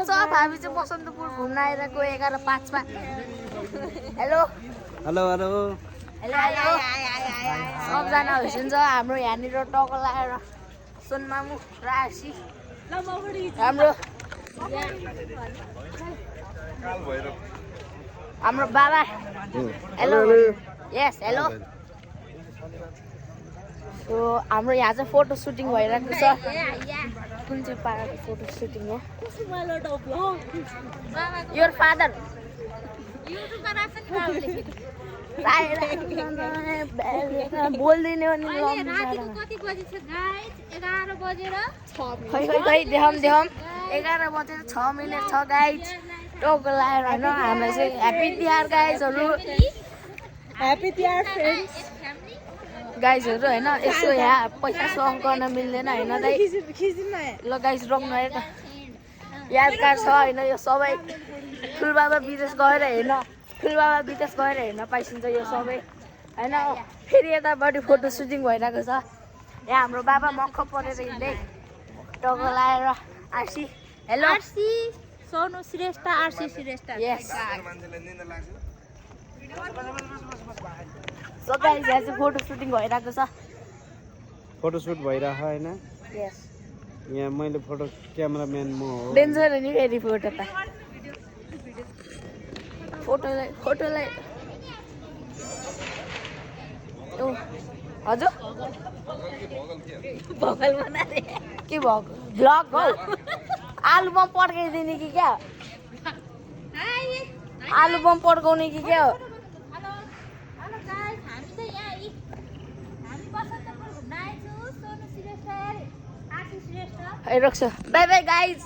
हुनुहुन्छ हामी चाहिँ बसन्तपुर घुम्न आइरहेको 11:05 मा hello hello hello hello hello सबजना हुनुहुन्छ हाम्रो यहाँनिर टको लाएर सोनमामु रासी हाम्रो हाम्रो बाबा हेलो यस हेलो सो हाम्रो यहाँ चाहिँ फोटो सुटिङ भइरहेको छ कुन चाहिँ पाराको फोटो सुटिङ हो योर फादर बोल्दैन खै देखाउँ 11 बजेर 6 मिनट छ गाइज टोको लाएर होइन हामीलाई चाहिँ ह्याप्पी तिहार गाइजहरू ह्याप्पी तिहार फ्रेन्ड्स गाइजहरू होइन यसो यहाँ पैसा सह गर्न मिल्दैन होइन दाइ ल गाइज रोक्नु है त यादगार छ होइन यो सबै ठुलबाबा विदेश गएर हेर्न पाइसिन्छ यो सबै होइन फेरि यतापट्टि फोटो सुटिङ भइरहेको छ यहाँ हाम्रो बाबा मक्ख परेर हिँड्दै टको लाएर आरसी हेलो आरसी सोनु श्रेष्ठ आरसी श्रेष्ठ यस सो गाइस यहाँ चाहिँ फोटो सुटिङ भइरहेको छ फोटोसुट भइरहेछ होइन यस यहाँ मैले फोटो क्यामेराम्यान म हो डेन्जर हो नि फेरि फोटोलाई ओ हजुर भगल बनारे के भएको भ्लग हो आलु बम पड्काइदिने कि क्या आलु बम पड्काउने कि क्या हो रोक्छ बाई बाई गाइज